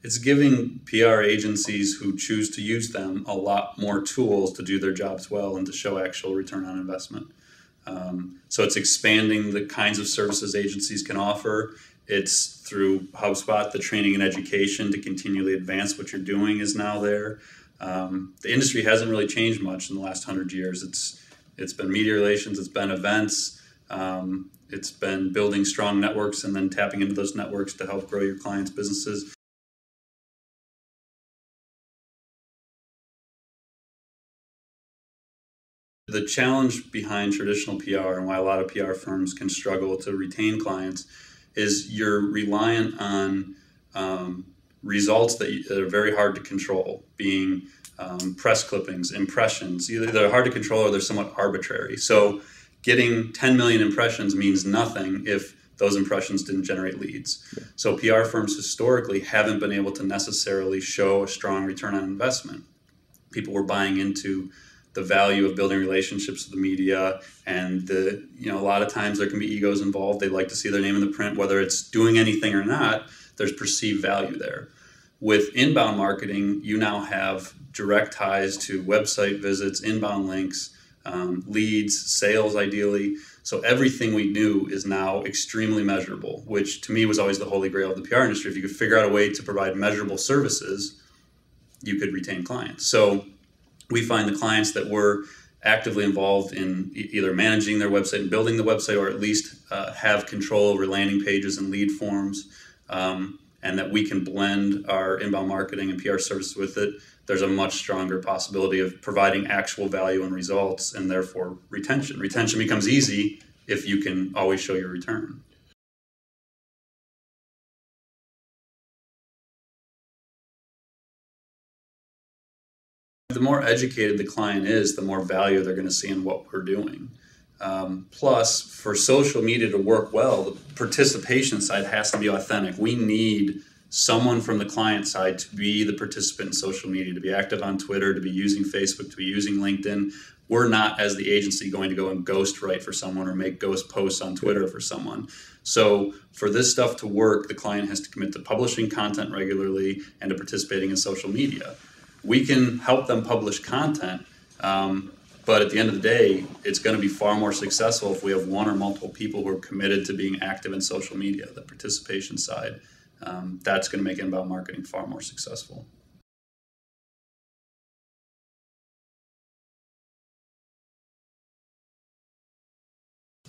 it's giving PR agencies who choose to use them a lot more tools to do their jobs well and to show actual return on investment. So it's expanding the kinds of services agencies can offer. It's through HubSpot, the training and education to continually advance what you're doing is now there. The industry hasn't really changed much in the last 100 years. It's been media relations, it's been events, it's been building strong networks and then tapping into those networks to help grow your clients' businesses. The challenge behind traditional PR and why a lot of PR firms can struggle to retain clients is you're reliant on results that are very hard to control, being press clippings, impressions. Either they're hard to control or they're somewhat arbitrary. So getting 10 million impressions means nothing if those impressions didn't generate leads. Yeah. So PR firms historically haven't been able to necessarily show a strong return on investment. People were buying into the value of building relationships with the media, and a lot of times there can be egos involved. They like to see their name in the print, whether it's doing anything or not. There's perceived value there. With inbound marketing, you now have direct ties to website visits, inbound links, leads, sales ideally. So everything we knew is now extremely measurable, which to me was always the holy grail of the PR industry. If you could figure out a way to provide measurable services, you could retain clients. So we find the clients that were actively involved in either managing their website and building the website, or at least have control over landing pages and lead forms, and that we can blend our inbound marketing and PR services with it. There's a much stronger possibility of providing actual value and results, and therefore retention. Retention becomes easy if you can always show your return. The more educated the client is, the more value they're going to see in what we're doing. Plus, for social media to work well, the participation side has to be authentic. We need someone from the client side to be the participant in social media, to be active on Twitter, to be using Facebook, to be using LinkedIn. We're not, as the agency, going to go and ghost write for someone or make ghost posts on Twitter for someone. So for this stuff to work, the client has to commit to publishing content regularly and to participating in social media. We can help them publish content, but at the end of the day, it's going to be far more successful if we have one or multiple people who are committed to being active in social media, the participation side. That's going to make inbound marketing far more successful.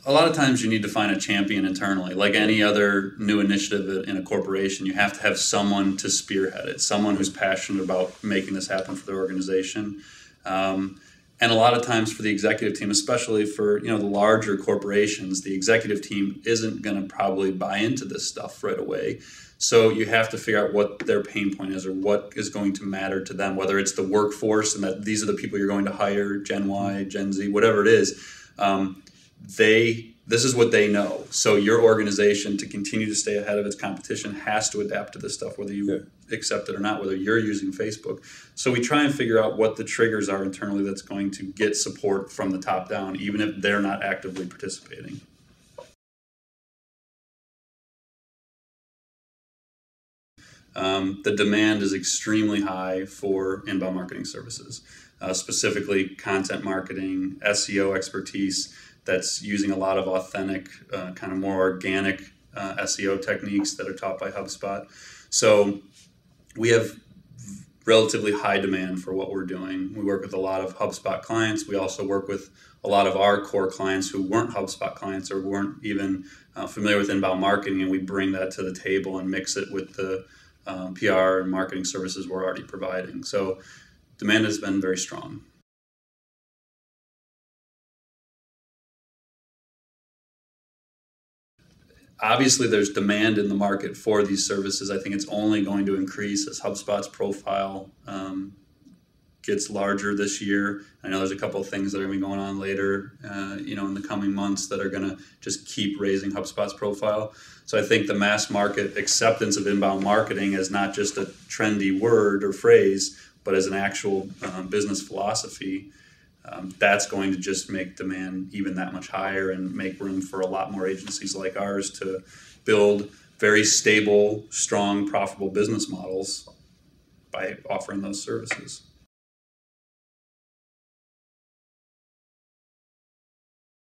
A lot of times you need to find a champion internally. Like any other new initiative in a corporation, you have to have someone to spearhead it, someone who's passionate about making this happen for their organization. And a lot of times for the executive team, especially for the larger corporations, the executive team isn't going to probably buy into this stuff right away. So you have to figure out what their pain point is or what is going to matter to them, whether it's the workforce and that these are the people you're going to hire, Gen Y, Gen Z, whatever it is. This is what they know. So your organization, to continue to stay ahead of its competition, has to adapt to this stuff, whether you accept it or not, whether you're using Facebook. So we try and figure out what the triggers are internally that's going to get support from the top down, even if they're not actively participating. The demand is extremely high for inbound marketing services, specifically content marketing, SEO expertise, that's using a lot of authentic, kind of more organic SEO techniques that are taught by HubSpot. So we have relatively high demand for what we're doing. We work with a lot of HubSpot clients. We also work with a lot of our core clients who weren't HubSpot clients or weren't even familiar with inbound marketing, and we bring that to the table and mix it with the PR and marketing services we're already providing. So demand has been very strong. Obviously, there's demand in the market for these services. I think it's only going to increase as HubSpot's profile gets larger this year. I know there's a couple of things that are going to be going on later, in the coming months that are going to just keep raising HubSpot's profile. So I think the mass market acceptance of inbound marketing as not just a trendy word or phrase, but as an actual business philosophy, that's going to just make demand even that much higher and make room for a lot more agencies like ours to build very stable, strong, profitable business models by offering those services.